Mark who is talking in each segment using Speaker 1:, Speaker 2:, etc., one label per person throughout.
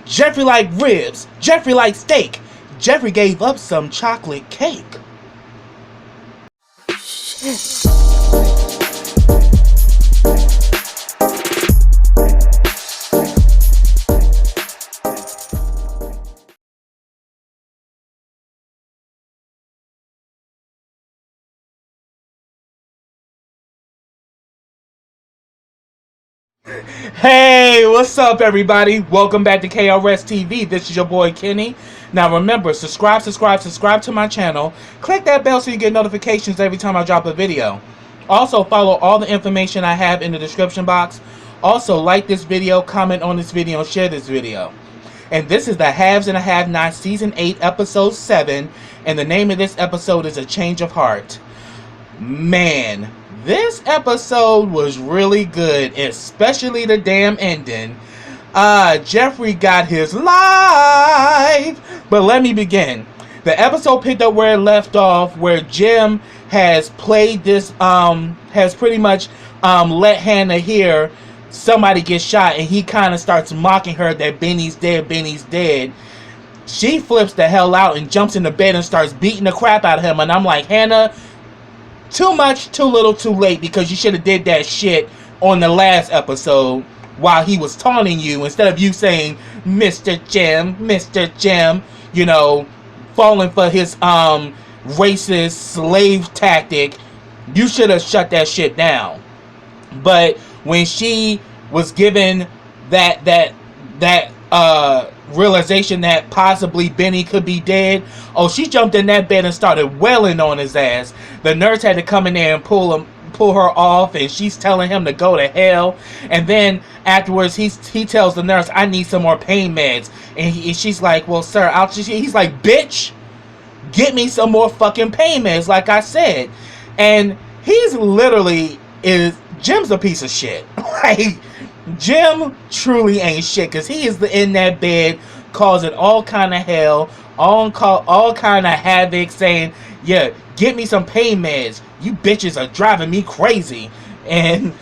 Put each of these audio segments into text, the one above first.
Speaker 1: Jeffrey liked ribs. Jeffrey liked steak. Jeffrey gave up some chocolate cake. Hey, what's up, everybody? Welcome back to KRSTV. This is your boy Kenny. Now remember, subscribe to my channel. Click that bell so you get notifications every time I drop a video. Also, follow all the information I have in the description box. Also, like this video, comment on this video, and share this video. And this is the Haves and the Have-Nots Season 8, Episode 7. And the name of this episode is A Change of Heart. Man, this episode was really good, especially the damn ending. Jeffrey got his life. But let me begin. The episode picked up where it left off, where Jim has played this, has pretty much let Hannah hear somebody get shot, and he kind of starts mocking her that Benny's dead. She flips the hell out and jumps in the bed and starts beating the crap out of him, and I'm like, Hannah, too much, too little, too late, because you should have did that shit on the last episode while he was taunting you, instead of you saying, Mr. Jim, you know, falling for his racist slave tactic. You should have shut that shit down. But when she was given that realization that possibly Benny could be dead, oh, she jumped in that bed and started wailing on his ass. The nurse had to come in there and pull her off, and she's telling him to go to hell. And then afterwards, he tells the nurse, I need some more pain meds. And she's like, well, sir, he's like, bitch, get me some more fucking pain meds, like I said. And he's literally Jim's a piece of shit. Like, Jim truly ain't shit, because he is in that bed causing all kind of hell, all kind of havoc, saying, yeah, get me some pain meds. You bitches are driving me crazy. And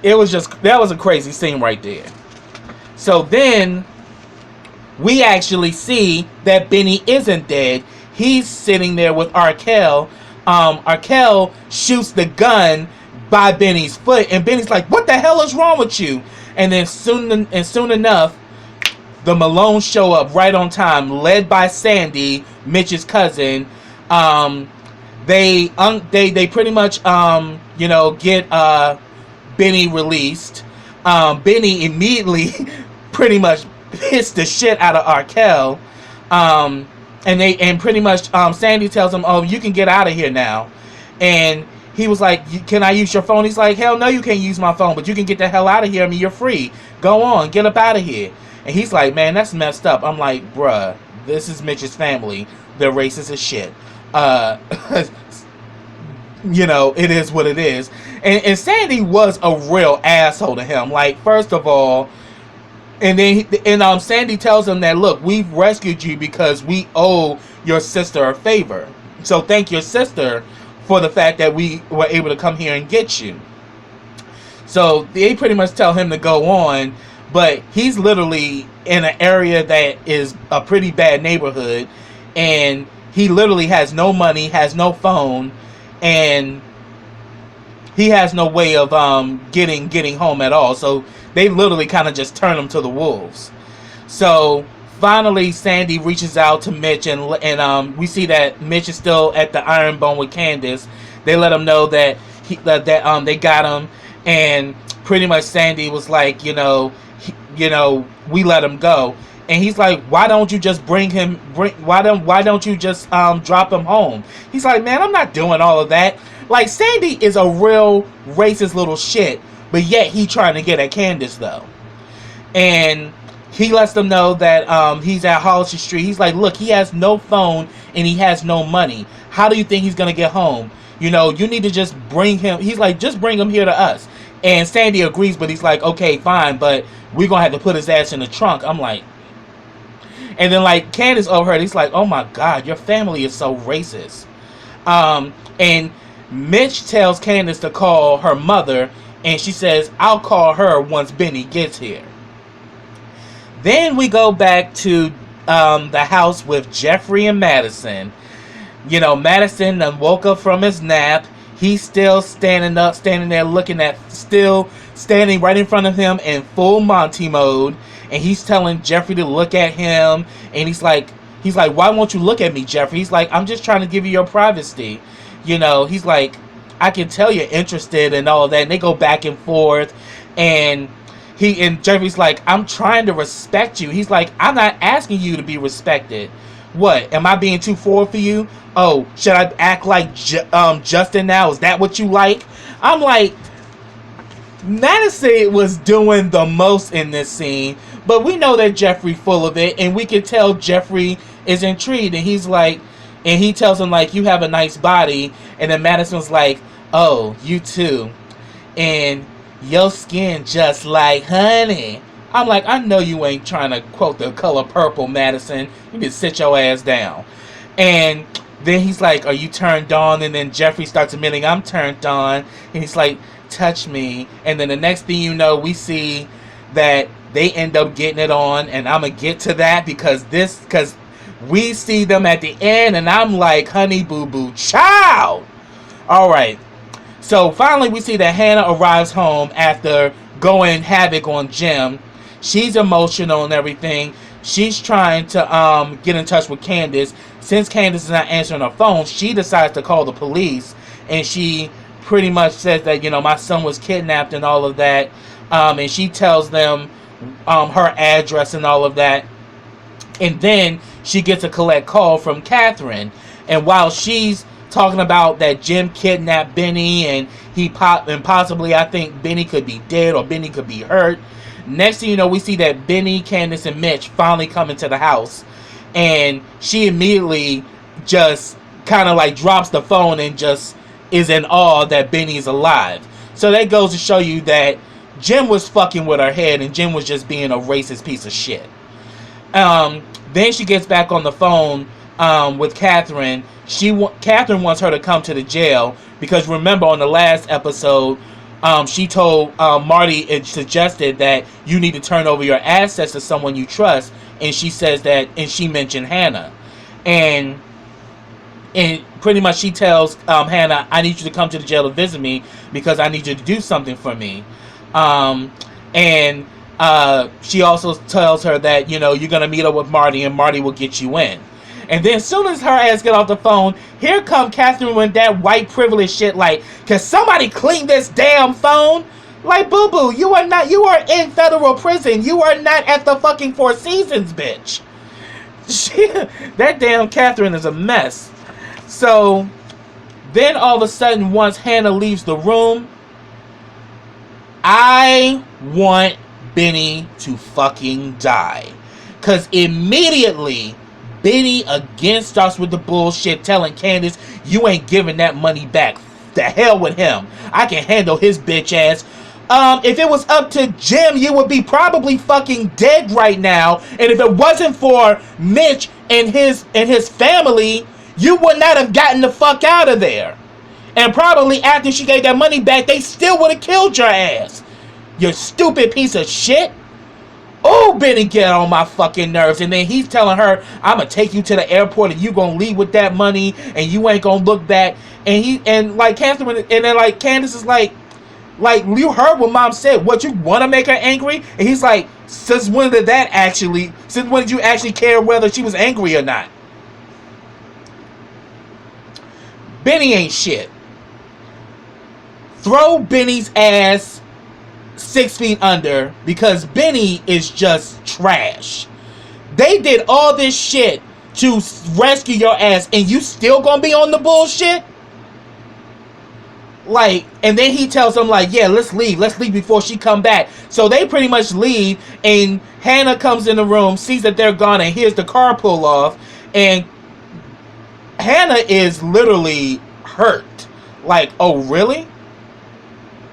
Speaker 1: that was a crazy scene right there. So then we actually see that Benny isn't dead. He's sitting there with Arkell. Arkell shoots the gun by Benny's foot, and Benny's like, what the hell is wrong with you? And then soon enough, the Malones show up right on time, led by Sandy, Mitch's cousin. They pretty much you know, get Benny released. Benny immediately pretty much hits the shit out of Arkell. And pretty much Sandy tells him, oh, you can get out of here now. And he was like, can I use your phone? He's like, hell no, you can't use my phone, but you can get the hell out of here. I mean, you're free. Go on, get up out of here. And he's like, man, that's messed up. I'm like, bruh, this is Mitch's family. They're racist as shit. You know, it is what it is. And Sandy was a real asshole to him. Like, first of all, and then Sandy tells him that, look, we've rescued you because we owe your sister a favor. So thank your sister for the fact that we were able to come here and get you. So they pretty much tell him to go on, but he's literally in an area that is a pretty bad neighborhood, and he literally has no money, has no phone, and he has no way of getting home at all. So they literally kind of just turn him to the wolves. So finally, Sandy reaches out to Mitch, and we see that Mitch is still at the Iron Bone with Candace. They let him know that they got him, and pretty much Sandy was like, you know, we let him go, and he's like, why don't you just why don't you just drop him home? He's like, man, I'm not doing all of that. Like, Sandy is a real racist little shit, but yet he trying to get at Candace though, and he lets them know that he's at Hollister Street. He's like, look, he has no phone and he has no money. How do you think he's going to get home? You know, you need to just bring him. He's like, just bring him here to us. And Sandy agrees, but he's like, okay, fine, but we're going to have to put his ass in the trunk. I'm like, and then like Candace overheard, he's like, oh my God, your family is so racist. And Mitch tells Candace to call her mother, and she says, I'll call her once Benny gets here. Then we go back to the house with Jeffrey and Madison. You know, Madison woke up from his nap. He's still standing up, standing there looking at, still standing right in front of him in full Monty mode. And he's telling Jeffrey to look at him. And he's like, why won't you look at me, Jeffrey? He's like, I'm just trying to give you your privacy. You know, he's like, I can tell you're interested and all that. And they go back and forth. And Jeffrey's like, I'm trying to respect you. He's like, I'm not asking you to be respected. What? Am I being too forward for you? Oh, should I act like Justin now? Is that what you like? I'm like, Madison was doing the most in this scene, but we know that Jeffrey full of it, and we can tell Jeffrey is intrigued, and he's like, and he tells him like, you have a nice body, and then Madison's like, oh, you too, and your skin just like honey. I'm like, I know you ain't trying to quote The Color Purple, Madison. You need to sit your ass down. And then he's like, are you turned on? And then Jeffrey starts admitting, I'm turned on. And he's like, touch me. And then the next thing you know, we see that they end up getting it on. And I'm going to get to that because we see them at the end. And I'm like, honey boo boo child. All right. So finally we see that Hannah arrives home after going havoc on Jim. She's emotional and everything. She's trying to get in touch with Candace. Since Candace is not answering her phone, she decides to call the police. And she pretty much says that, you know, my son was kidnapped and all of that. And she tells them her address and all of that. And then she gets a collect call from Catherine. And while she's talking about that Jim kidnapped Benny and possibly I think Benny could be dead or Benny could be hurt. Next thing you know, we see that Benny, Candace, and Mitch finally come into the house. And she immediately just kind of like drops the phone and just is in awe that Benny is alive. So that goes to show you that Jim was fucking with her head and Jim was just being a racist piece of shit. Then she gets back on the phone with Catherine. Catherine wants her to come to the jail because remember on the last episode, she told Marty, it suggested that you need to turn over your assets to someone you trust, and she says that, and she mentioned Hannah, and pretty much she tells Hannah, I need you to come to the jail to visit me because I need you to do something for me, and she also tells her that, you know, you're gonna meet up with Marty and Marty will get you in. And then as soon as her ass get off the phone, here come Catherine with that white privilege shit like, can somebody clean this damn phone? Like, boo-boo, you are in federal prison. You are not at the fucking Four Seasons, bitch. That damn Catherine is a mess. So, then all of a sudden, once Hannah leaves the room, I want Benny to fucking die. Because immediately Benny again starts with the bullshit, telling Candace, you ain't giving that money back. The hell with him. I can handle his bitch ass. If it was up to Jim, you would be probably fucking dead right now. And if it wasn't for Mitch and his family, you would not have gotten the fuck out of there. And probably after she gave that money back, they still would have killed your ass. You stupid piece of shit. Oh, Benny get on my fucking nerves. And then he's telling her, I'm going to take you to the airport and you going to leave with that money and you ain't going to look back. And like Catherine, and then like Candace is like you heard what mom said. What, you want to make her angry? And he's like, since when did you actually care whether she was angry or not? Benny ain't shit. Throw Benny's ass 6 feet under because Benny is just trash. They did all this shit to rescue your ass and you still gonna be on the bullshit? Like, and then he tells them like, yeah, let's leave before she come back. So they pretty much leave and Hannah comes in the room, sees that they're gone and hears the car pull off and Hannah is literally hurt. Like, oh really?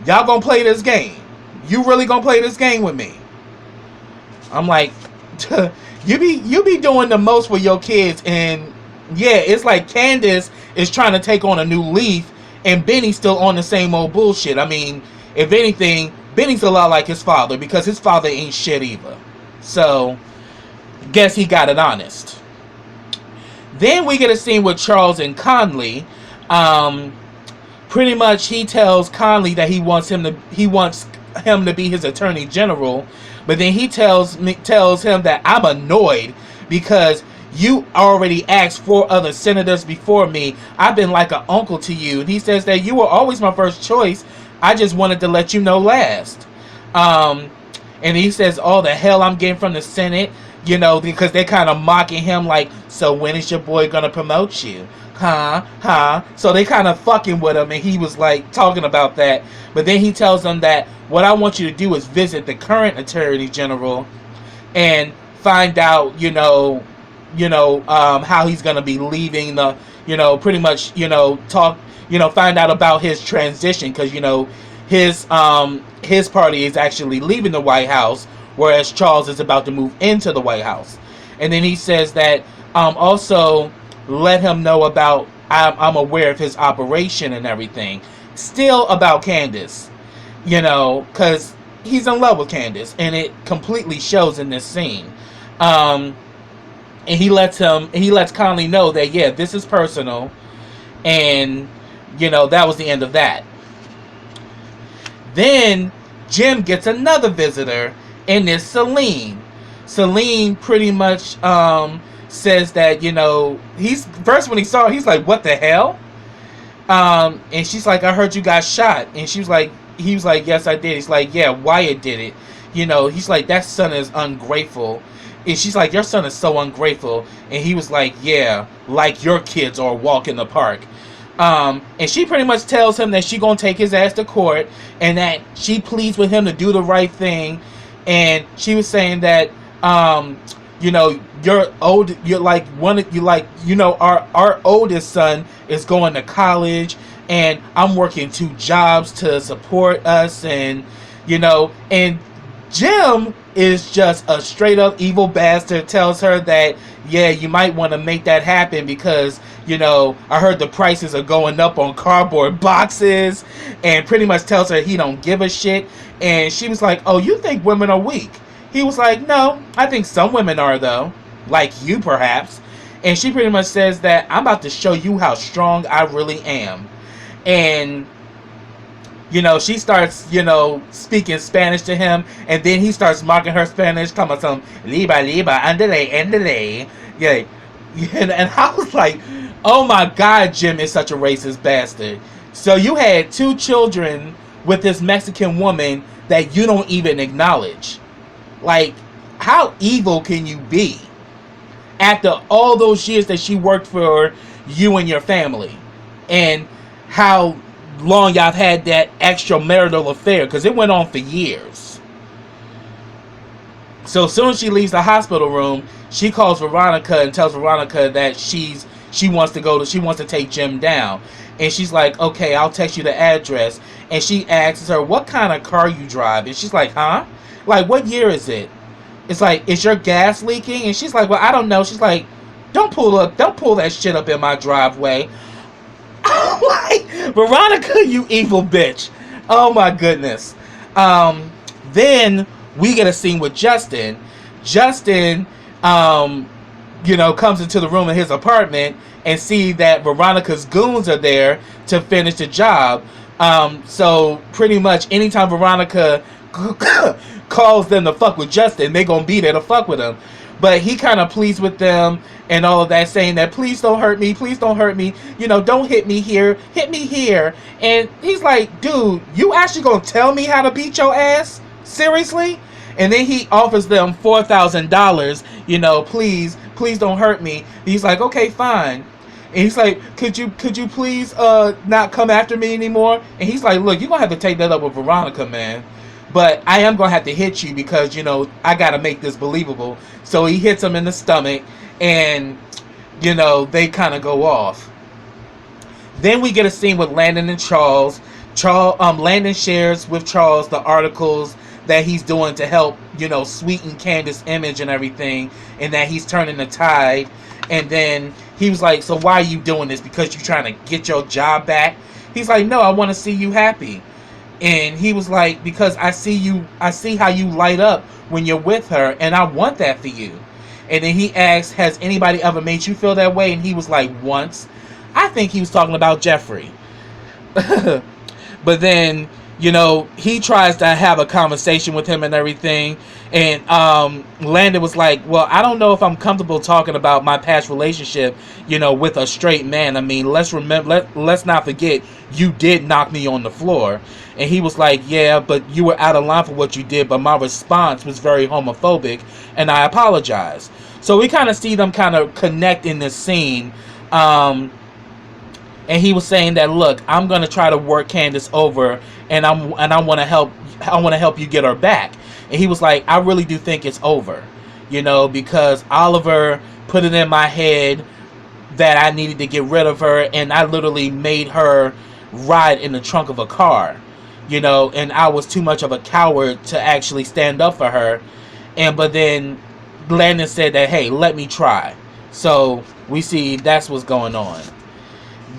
Speaker 1: Y'all gonna play this game? You really gonna play this game with me? I'm like, you be doing the most for your kids, and yeah, it's like Candace is trying to take on a new leaf, and Benny's still on the same old bullshit. I mean, if anything, Benny's a lot like his father because his father ain't shit either. So, guess he got it honest. Then we get a scene with Charles and Conley. Pretty much, he tells Conley that he wants him to be his attorney general, but then he tells him that I'm annoyed because you already asked 4 other senators before me. I've been like an uncle to you. And he says that you were always my first choice. I just wanted to let you know last. And he says all the hell I'm getting from the Senate, because they're kind of mocking him like, so when is your boy gonna promote you? Huh? So they kind of fucking with him, and he was like talking about that. But then he tells them that what I want you to do is visit the current attorney general and find out, how he's gonna be leaving the, pretty much, find out about his transition, because his party is actually leaving the White House, whereas Charles is about to move into the White House. And then he says that also let him know about I'm aware of his operation and everything. Still about Candace, because he's in love with Candace, and it completely shows in this scene. And he lets Conley know that, yeah, this is personal, and that was the end of that. Then Jim gets another visitor, and it's Celine. Celine pretty much says that, he's first when he saw her, he's like, what the hell? And she's like, I heard you got shot. And he was like, yes, I did. He's like, yeah, Wyatt did it. He's like, that son is ungrateful. And she's like, your son is so ungrateful. And he was like, yeah, like your kids or a walk in the park. And she pretty much tells him that she gonna take his ass to court, and that she pleads with him to do the right thing. And she was saying that, our oldest son is going to college, and I'm working 2 jobs to support us, and and Jim is just a straight up evil bastard. Tells her that, yeah, you might want to make that happen because I heard the prices are going up on cardboard boxes, and pretty much tells her he don't give a shit. And she was like, oh, you think women are weak? He was like, no, I think some women are, though, like you perhaps. And she pretty much says that I'm about to show you how strong I really am. And she starts, speaking Spanish to him, and then he starts mocking her Spanish, talking about some liba, andale. Yeah. And I was like, oh my God, Jim is such a racist bastard. So you had 2 children with this Mexican woman that you don't even acknowledge. Like, how evil can you be after all those years that she worked for you and your family? And how long y'all had that extramarital affair, because it went on for years. So as soon as she leaves the hospital room, she calls Veronica and tells Veronica that she wants to take Jim down. And she's like, okay, I'll text you the address. And she asks her, what kind of car you drive? And she's like, huh? Like, what year is it? It's like, is your gas leaking? And she's like, well, I don't know. She's like, don't pull that shit up in my driveway. I'm like, Veronica, you evil bitch. Oh my goodness. Then we get a scene with Justin. Justin, comes into the room in his apartment and see that Veronica's goons are there to finish the job. So pretty much anytime Veronica calls them to fuck with Justin, they gonna be there to fuck with him. But he kind of pleads with them and all of that, saying that please don't hurt me, don't hit me here. And he's like, dude, you actually gonna tell me how to beat your ass? Seriously? And then he offers them $4,000, please don't hurt me. He's like, okay, fine. And he's like, could you please not come after me anymore? And he's like, look, you're gonna have to take that up with Veronica, man. But I am gonna have to hit you because I gotta make this believable. So he hits him in the stomach, and they kind of go off. Then we get a scene with Landon and Charles. Landon shares with Charles the articles that he's doing to help sweeten Candace's image and everything, and that he's turning the tide. And then he was like, so why are you doing this? Because you're trying to get your job back? He's like, no, I want to see you happy. And he was like, because I see how you light up when you're with her, and I want that for you. And then he asked, has anybody ever made you feel that way? And he was like, once. I think he was talking about Jeffrey. But then, you know, he tries to have a conversation with him and everything. And Landon was like, well, I don't know if I'm comfortable talking about my past relationship, you know, with a straight man. I mean, let's not forget, you did knock me on the floor. And he was like, yeah, but you were out of line for what you did, but my response was very homophobic, and I apologize. So we kind of see them kind of connect in this scene. And he was saying that, look, I'm gonna try to work Candace over, and I want to help you get her back. And he was like, I really do think it's over, you know, because Oliver put it in my head that I needed to get rid of her, and I literally made her ride in the trunk of a car, you know, and I was too much of a coward to actually stand up for her. But then Landon said that, hey, let me try. So we see that's what's going on.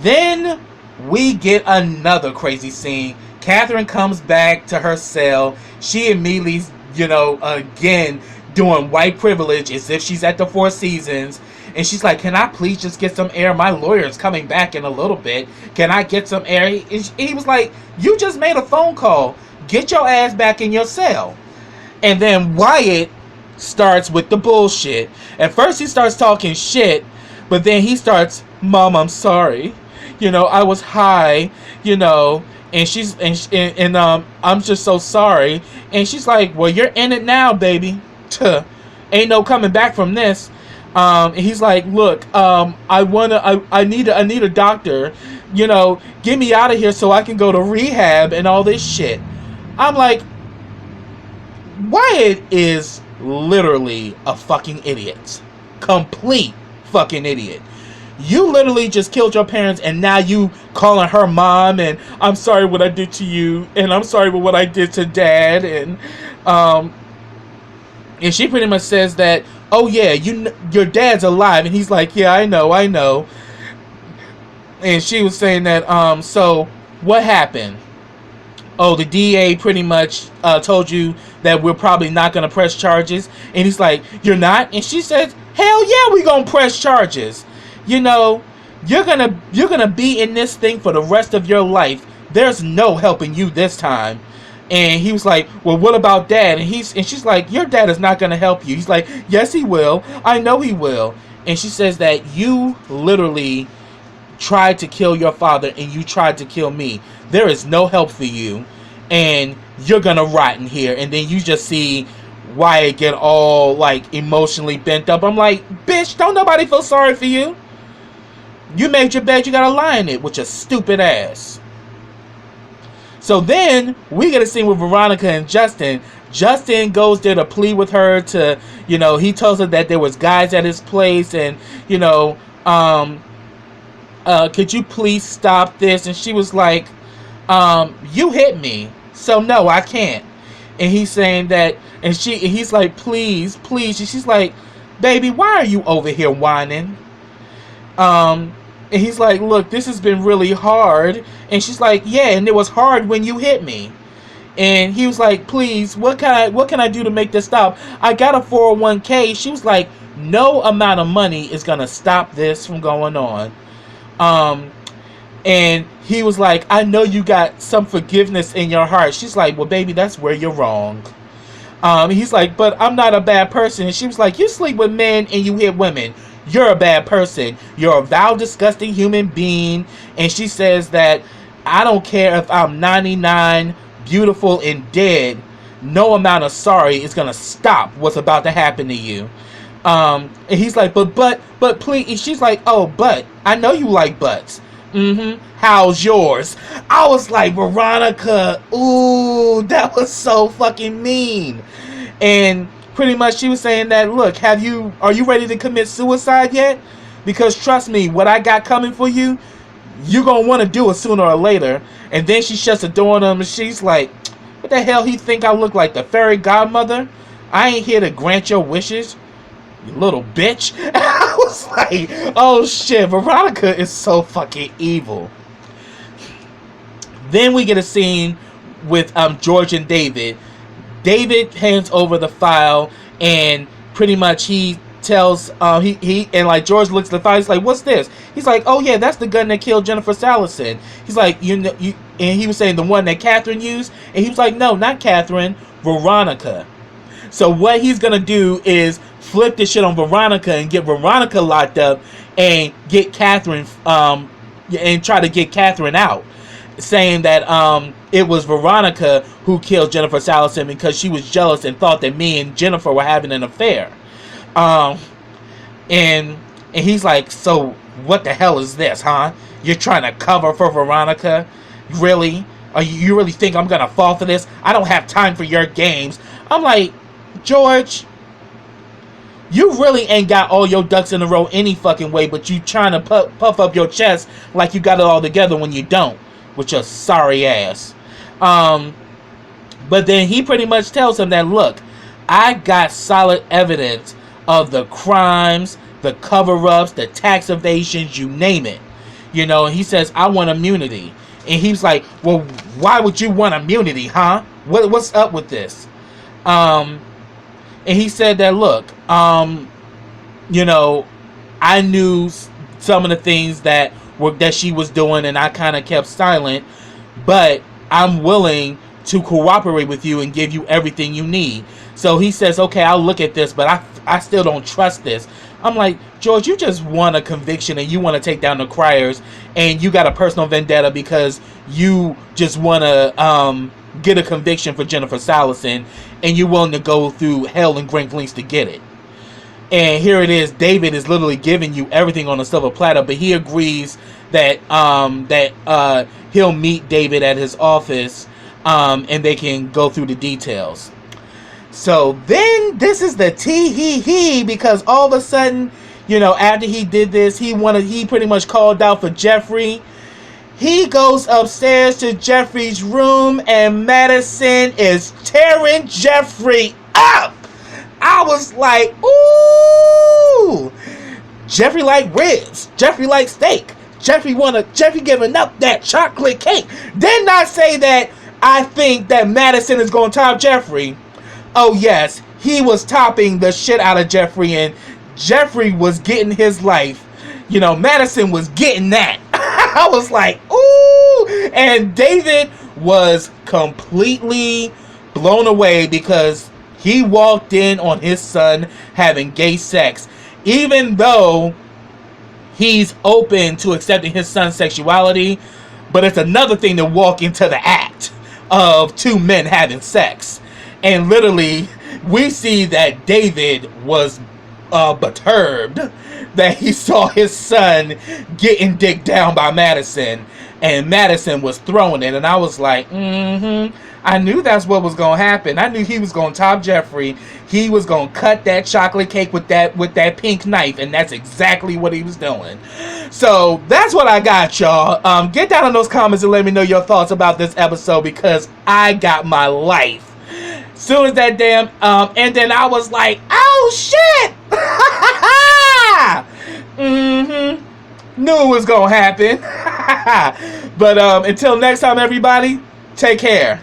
Speaker 1: Then we get another crazy scene. Catherine comes back to her cell. She immediately, you know, again, doing white privilege as if she's at the Four Seasons. And she's like, can I please just get some air? My lawyer's coming back in a little bit. Can I get some air? He was like, you just made a phone call. Get your ass back in your cell. And then Wyatt starts with the bullshit. At first he starts talking shit, but then he starts, Mom, I'm sorry. You know, I was high, you know, and I'm just so sorry. And she's like, well, you're in it now, baby. Tuh. Ain't no coming back from this. And he's like, look, I need a doctor, you know, get me out of here so I can go to rehab and all this shit. I'm like, Wyatt is literally a fucking idiot. Complete fucking idiot. You literally just killed your parents, and now you calling her mom, and I'm sorry what I did to you, and I'm sorry for what I did to Dad, and she pretty much says that, oh yeah, your dad's alive, and he's like, yeah, I know. And she was saying that, so what happened? Oh, the DA pretty much told you that we're probably not gonna press charges, and he's like, you're not? And she says, hell yeah, we gonna press charges. You know, you're gonna be in this thing for the rest of your life. There's no helping you this time. And he was like, well, what about Dad? And she's like, your dad is not gonna help you. He's like, yes, he will. I know he will. And she says that you literally tried to kill your father, and you tried to kill me. There is no help for you, and you're gonna rot in here. And then you just see Wyatt get all like emotionally bent up. I'm like, bitch, don't nobody feel sorry for you. You made your bed, you gotta lie in it with your stupid ass. So then we get a scene with Veronica and Justin. Justin goes there to plead with her to, you know, he tells her that there was guys at his place, and, you know, could you please stop this? And she was like, you hit me, so no, I can't. And he's saying that, and he's like, please. And she's like, baby, why are you over here whining? And he's like, look, this has been really hard. And she's like, yeah, and it was hard when you hit me. And he was like, please, what can I do to make this stop? I got a 401k. She was like, no amount of money is gonna stop this from going on. And he was like, I know you got some forgiveness in your heart. She's like, well, baby, that's where you're wrong. He's like, but I'm not a bad person. And she was like, you sleep with men and you hit women. You're a bad person. You're a vile, disgusting human being. And she says that, I don't care if I'm 99, beautiful, and dead. No amount of sorry is going to stop what's about to happen to you. And he's like, but please. And she's like, oh, but I know you like butts. How's yours? I was like, Veronica, ooh, that was so fucking mean. And pretty much she was saying that, look, are you ready to commit suicide yet? Because trust me, what I got coming for you, you're going to want to do it sooner or later. And then she shuts the door on him, and she's like, what the hell he think I look like, the fairy godmother? I ain't here to grant your wishes, you little bitch. I was like, oh shit, Veronica is so fucking evil. Then we get a scene George and David. David hands over the file, and pretty much he tells he and like George looks at the file. He's like, "What's this?" He's like, "Oh yeah, that's the gun that killed Jennifer Salison." He's like, "You know, you," and he was saying the one that Catherine used, and he was like, "No, not Catherine, Veronica." So what he's gonna do is flip this shit on Veronica and get Veronica locked up and get Catherine and try to get Catherine out, saying that it was Veronica who killed Jennifer Salison because she was jealous and thought that me and Jennifer were having an affair. And he's like, "So what the hell is this, huh? You're trying to cover for Veronica? Really? You really think I'm gonna fall for this? I don't have time for your games." I'm like, George, you really ain't got all your ducks in a row any fucking way, but you trying to puff up your chest like you got it all together when you don't, with your sorry ass. But then he pretty much tells him that, look, I got solid evidence of the crimes, the cover-ups, the tax evasions, you name it. You know, and he says, I want immunity. And he's like, well, why would you want immunity, huh? What's up with this? And he said that, look, you know, I knew some of the things that she was doing, and I kind of kept silent, but I'm willing to cooperate with you and give you everything you need. So he says, okay, I'll look at this, but I still don't trust this. I'm like, George, you just won a conviction and you want to take down the criers, and you got a personal vendetta because you just want to get a conviction for Jennifer Salison, and you're willing to go through hell and great lengths to get it. And here it is, David is literally giving you everything on a silver platter, but he agrees that he'll meet David at his office, and they can go through the details. So then this is the tee-hee-hee, because all of a sudden, you know, after he did this, he pretty much called out for Jeffrey. He goes upstairs to Jeffrey's room, and Madison is tearing Jeffrey up. I was like, ooh, Jeffrey like ribs, Jeffrey like steak, Jeffrey giving up that chocolate cake. Didn't I say that I think that Madison is going to top Jeffrey? Oh yes, he was topping the shit out of Jeffrey, and Jeffrey was getting his life. You know, Madison was getting that. I was like, ooh! And David was completely blown away because he walked in on his son having gay sex, even though he's open to accepting his son's sexuality. But it's another thing to walk into the act of two men having sex. And literally, we see that David was perturbed that he saw his son getting dicked down by Madison, and Madison was throwing it. And I was like, I knew that's what was going to happen. I knew he was going to top Jeffrey. He was going to cut that chocolate cake with that pink knife, and that's exactly what he was doing. So that's what I got, y'all. Get down in those comments and let me know your thoughts about this episode, because I got my life. Soon as that damn, and then I was like, oh shit! Knew it was gonna happen. But until next time, everybody, take care.